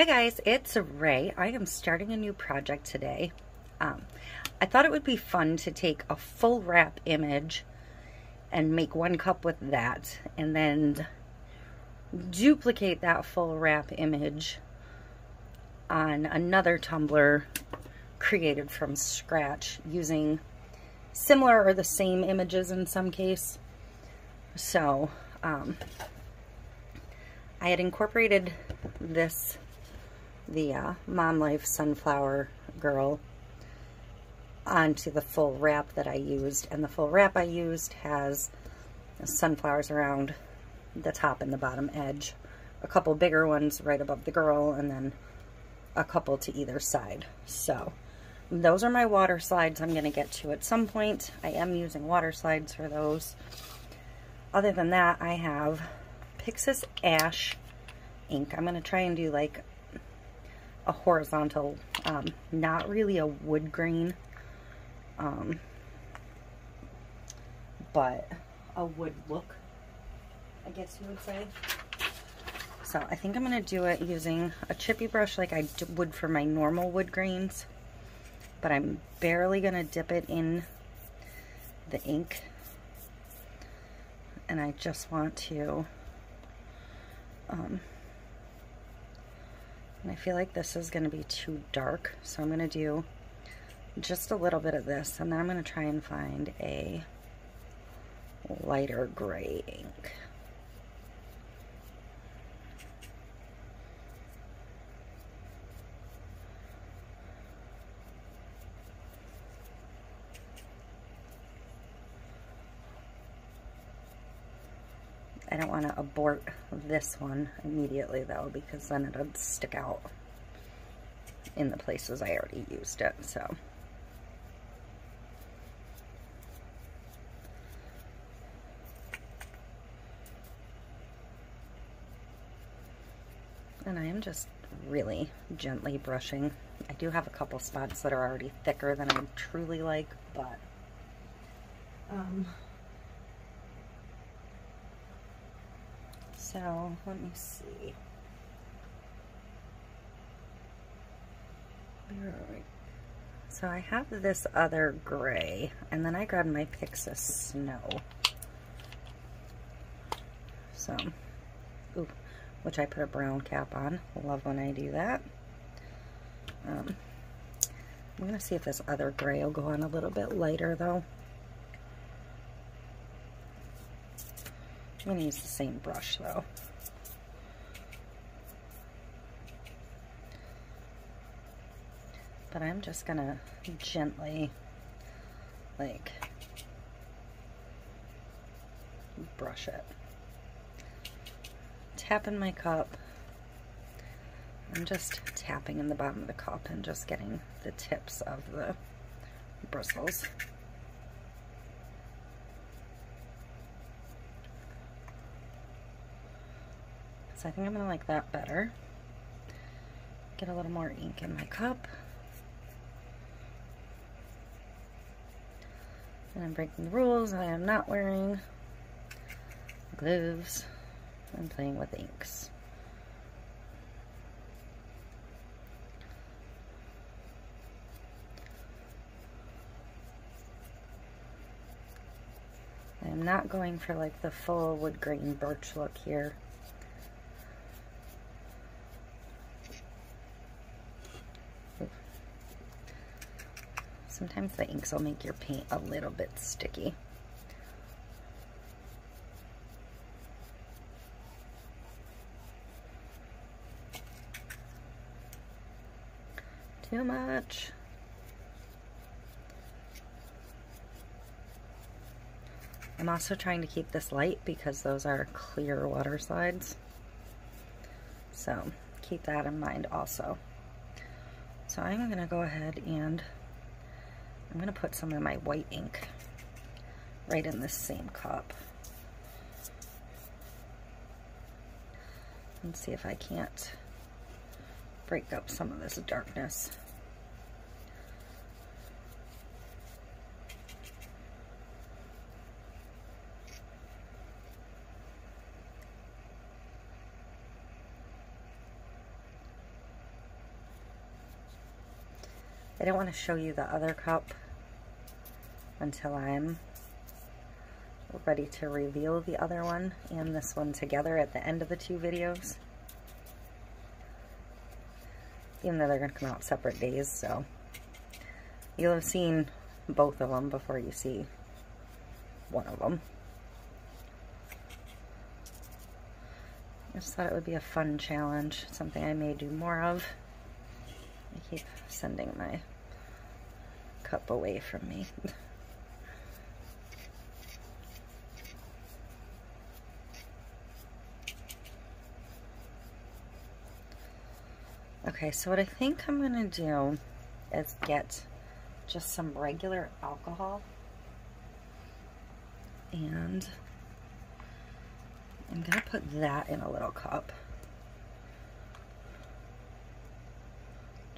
Hi guys, it's Ray. I am starting a new project today. I thought it would be fun to take a full wrap image and make one cup with that, and then duplicate that full wrap image on another tumbler created from scratch using similar or the same images in some case. So I had incorporated the Mom Life Sunflower Girl onto the full wrap that I used, and the full wrap I used has sunflowers around the top and the bottom edge, a couple bigger ones right above the girl, and then a couple to either side. So those are my water slides I'm going to get to at some point. I am using water slides for those. Other than that, I have Pixis Ash ink. I'm going to try and do like a horizontal, not really a wood grain, but a wood look, I guess you would say. So I think I'm going to do it using a chippy brush like I would for my normal wood grains, but I'm barely going to dip it in the ink, and I just want to, and I feel like this is going to be too dark, so I'm going to do just a little bit of this, and then I'm going to try and find a lighter gray ink. I don't want to abort this one immediately though, because then it'll stick out in the places I already used it. So and I am just really gently brushing. I do have a couple spots that are already thicker than I truly like, but so let me see. So I have this other gray, and then I grabbed my Pixis Snow. So, ooh, which I put a brown cap on. Love when I do that. I'm gonna see if this other gray will go on a little bit lighter though. I'm going to use the same brush though. But I'm just going to gently, like, brush it. Tap in my cup. I'm just tapping in the bottom of the cup and just getting the tips of the bristles. So I think I'm going to like that better. Get a little more ink in my cup. And I'm breaking the rules. I am not wearing gloves. I'm playing with inks. I am not going for like the full wood grain birch look here. Sometimes the inks will make your paint a little bit sticky. Too much. I'm also trying to keep this light because those are clear water slides. So keep that in mind also. So I'm going to go ahead and I'm going to put some of my white ink right in this same cup and see if I can't break up some of this darkness. I don't want to show you the other cup until I'm ready to reveal the other one and this one together at the end of the two videos. Even though they're going to come out separate days, so you'll have seen both of them before you see one of them. I just thought it would be a fun challenge, something I may do more of. I keep sending my cup away from me. Okay, so what I think I'm going to do is get just some regular alcohol, and I'm going to put that in a little cup.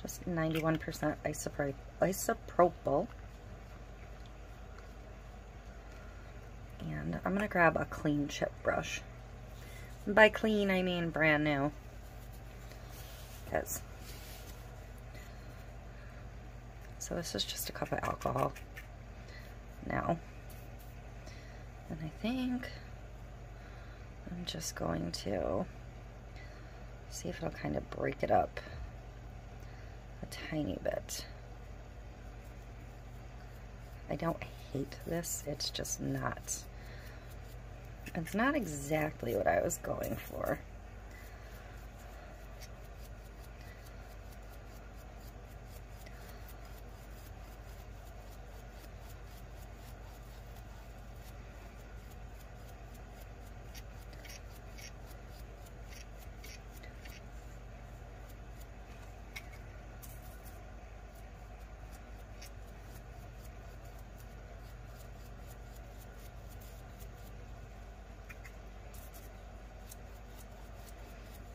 Just 91% isopropyl. And I'm going to grab a clean chip brush. And by clean, I mean brand new. So this is just a cup of alcohol now. And I think I'm just going to see if it'll kind of break it up a tiny bit. I don't hate this, it's just not. It's not exactly what I was going for.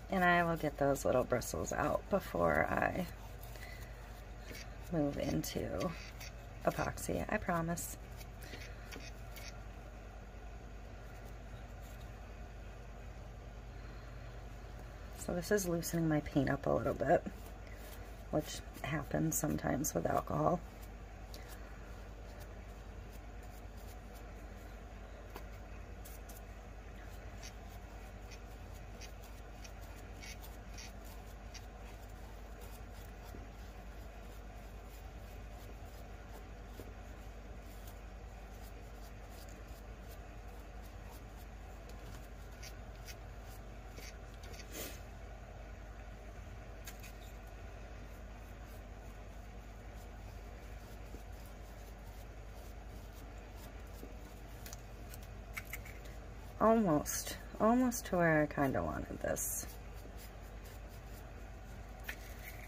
And I will get those little bristles out before I move into epoxy, I promise. So this is loosening my paint up a little bit, which happens sometimes with alcohol. Almost to where I kind of wanted this.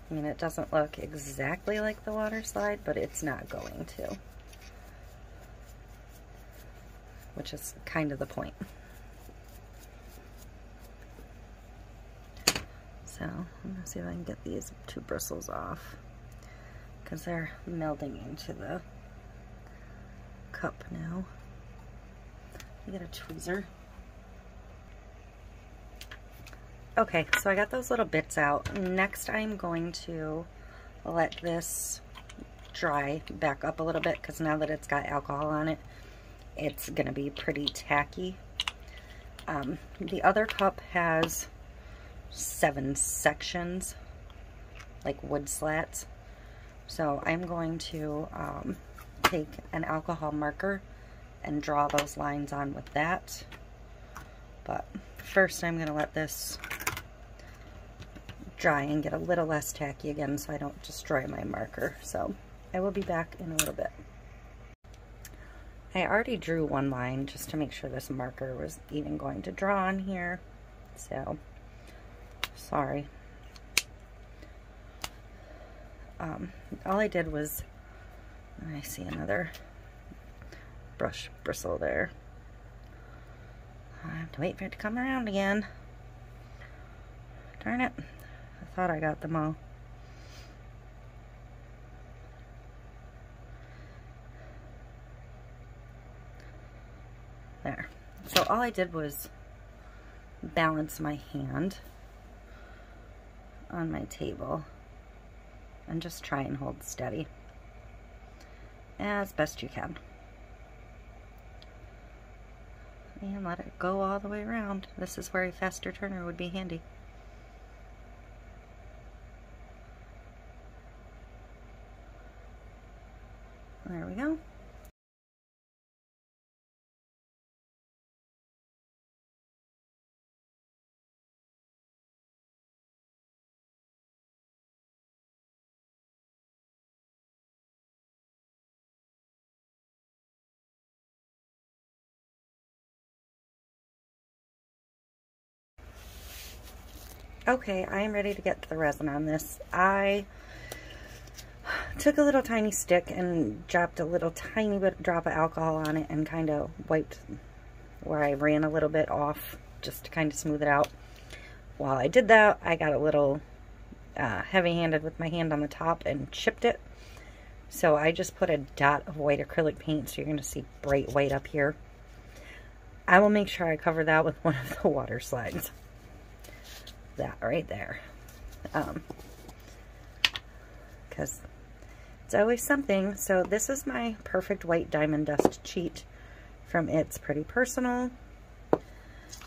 I mean, it doesn't look exactly like the Waterslide, but it's not going to, which is kind of the point. So I'm gonna see if I can get these two bristles off, because they're melding into the cup now. I get a tweezer. Okay, so I got those little bits out. Next, I'm going to let this dry back up a little bit, because now that it's got alcohol on it, it's going to be pretty tacky. The other cup has 7 sections, like wood slats. So I'm going to take an alcohol marker and draw those lines on with that. But first I'm going to let this dry and get a little less tacky again so I don't destroy my marker. So I will be back in a little bit. I already drew one line just to make sure this marker was even going to draw on here. So, sorry. All I did was, I see another brush bristle there. I have to wait for it to come around again. Darn it. I thought I got them all. There. So all I did was balance my hand on my table and just try and hold steady as best you can. And let it go all the way around. This is where a faster turner would be handy. There we go. Okay, I am ready to get the resin on this. I took a little tiny stick and dropped a little tiny bit drop of alcohol on it and kind of wiped where I ran a little bit off just to kind of smooth it out. While I did that, I got a little heavy-handed with my hand on the top and chipped it. So I just put a dot of white acrylic paint, so you're going to see bright white up here. I will make sure I cover that with one of the water slides. That right there, because it's always something. So this is my perfect white diamond dust cheat from It's Pretty Personal.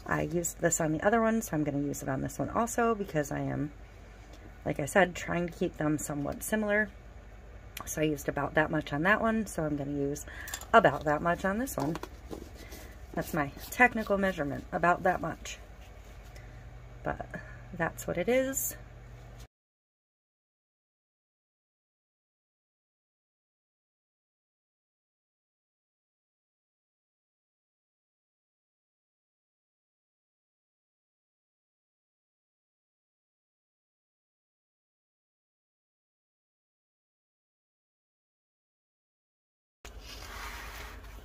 I used this on the other one, so I'm going to use it on this one also, because I am, like I said, trying to keep them somewhat similar. So I used about that much on that one, so I'm going to use about that much on this one. That's my technical measurement, about that much. But that's what it is.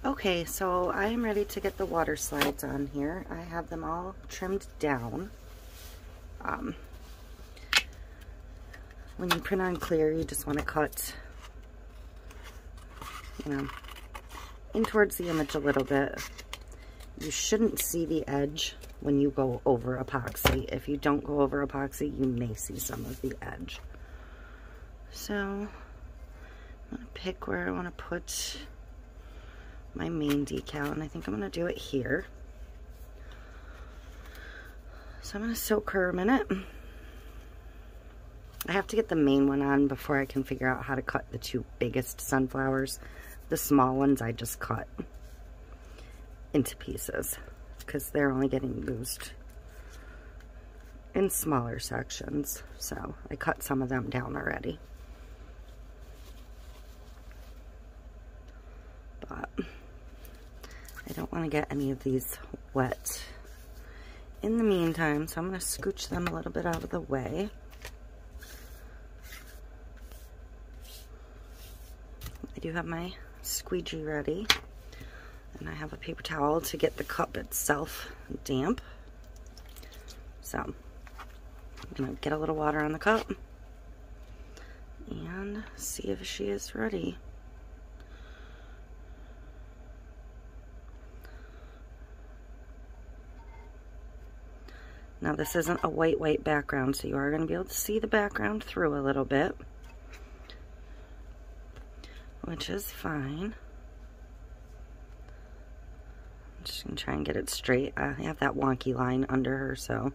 Okay, so I am ready to get the water slides on here. I have them all trimmed down. When you print on clear, you just want to cut, you know, in towards the image a little bit. You shouldn't see the edge when you go over epoxy. If you don't go over epoxy, you may see some of the edge. So I'm going to pick where I want to put my main decal, and I think I'm going to do it here. So I'm going to soak her a minute. I have to get the main one on before I can figure out how to cut the two biggest sunflowers. The small ones I just cut into pieces because they're only getting used in smaller sections. So I cut some of them down already. But I don't want to get any of these wet in the meantime, so I'm going to scooch them a little bit out of the way. I do have my squeegee ready, and I have a paper towel to get the cup itself damp. So I'm going to get a little water on the cup and see if she is ready. Now this isn't a white background, so you are going to be able to see the background through a little bit, which is fine. I'm just going to try and get it straight. I have that wonky line under her, so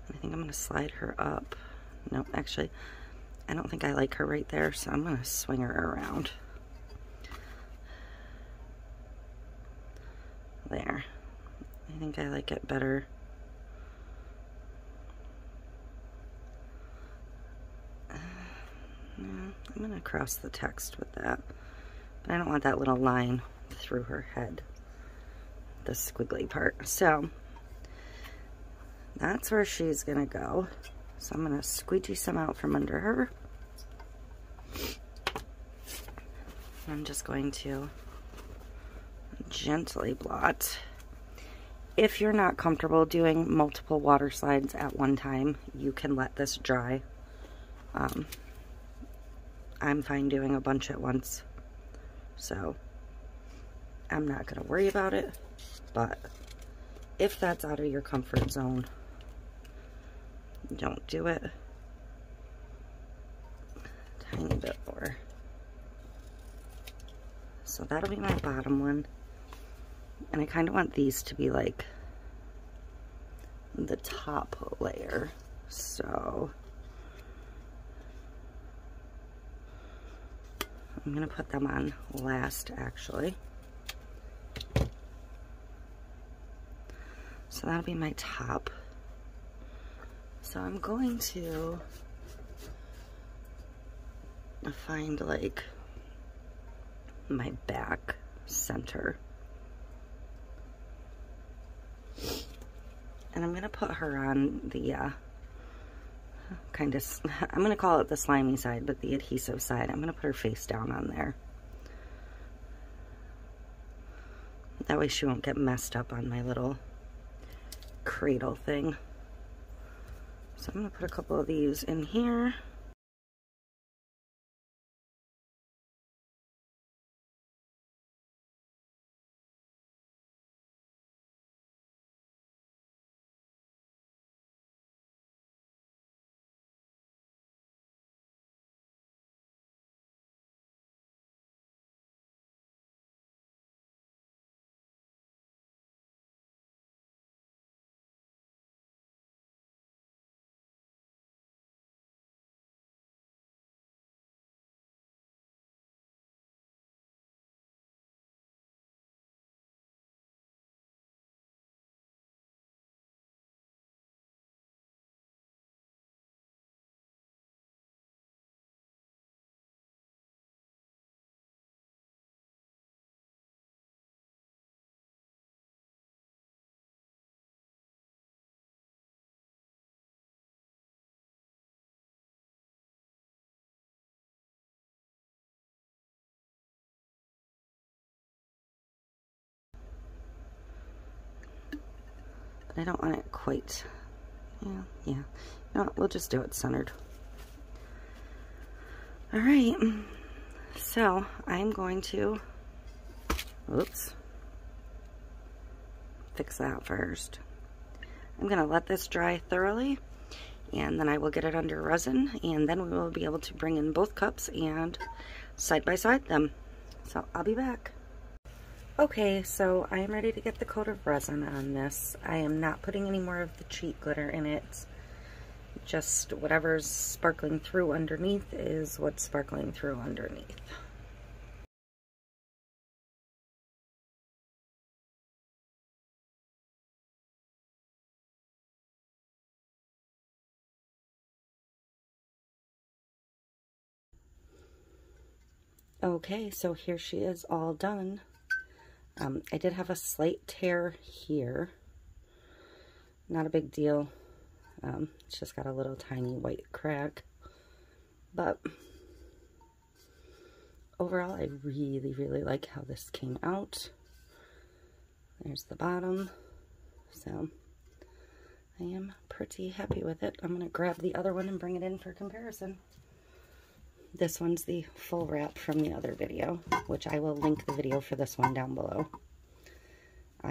I think I'm going to slide her up. No, actually, I don't think I like her right there, so I'm going to swing her around. There. I think I like it better. No, I'm going to cross the text with that. But I don't want that little line through her head. The squiggly part. So, that's where she's going to go. So I'm going to squeegee some out from under her. I'm just going to gently blot. If you're not comfortable doing multiple water slides at one time, you can let this dry. I'm fine doing a bunch at once, so I'm not going to worry about it, but if that's out of your comfort zone, don't do it. Tiny bit more. So that'll be my bottom one. And I kind of want these to be like the top layer. So I'm going to put them on last, actually. So that'll be my top. So I'm going to find like my back center. And I'm going to put her on the kind of, I'm going to call it the slimy side, but the adhesive side. I'm going to put her face down on there. That way she won't get messed up on my little cradle thing. So I'm going to put a couple of these in here. I don't want it quite, yeah. You know what, we'll just do it centered. All right, so I'm going to, oops, fix that first. I'm gonna let this dry thoroughly, and then I will get it under resin, and then we will be able to bring in both cups and side by side them. So I'll be back. Okay, so I am ready to get the coat of resin on this. I am not putting any more of the cheat glitter in it. Just whatever's sparkling through underneath is what's sparkling through underneath. Okay, so here she is all done. I did have a slight tear here. Not a big deal. It's just got a little tiny white crack. But overall, I really, really like how this came out. There's the bottom. So I am pretty happy with it. I'm going to grab the other one and bring it in for comparison. This one's the full wrap from the other video, which I will link the video for this one down below.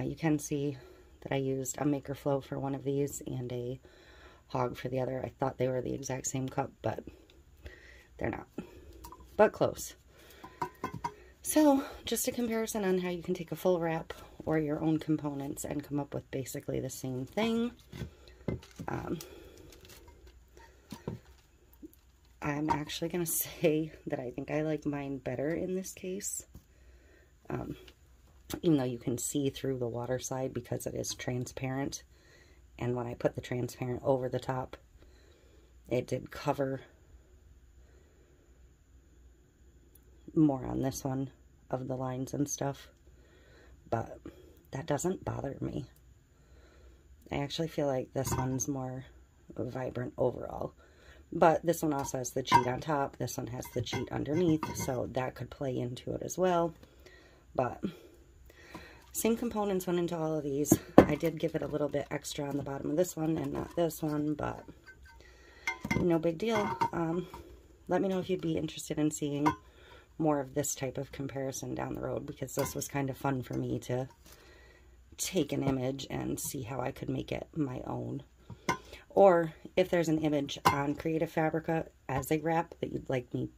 You can see that I used a Maker Flow for one of these and a Hog for the other. I thought they were the exact same cup, but they're not. But close. So, just a comparison on how you can take a full wrap or your own components and come up with basically the same thing. I'm actually going to say that I think I like mine better in this case. Even though you can see through the Waterslide because it is transparent. And when I put the transparent over the top, it did cover more on this one of the lines and stuff. But that doesn't bother me. I actually feel like this one's more vibrant overall. But this one also has the cheat on top. This one has the cheat underneath. So that could play into it as well. But same components went into all of these. I did give it a little bit extra on the bottom of this one and not this one. But no big deal. Let me know if you'd be interested in seeing more of this type of comparison down the road. Because this was kind of fun for me to take an image and see how I could make it my own. Or if there's an image on Creative Fabrica as a wrap that you'd like me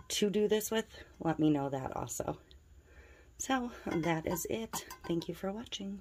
to do this with, let me know that also. So that is it. Thank you for watching.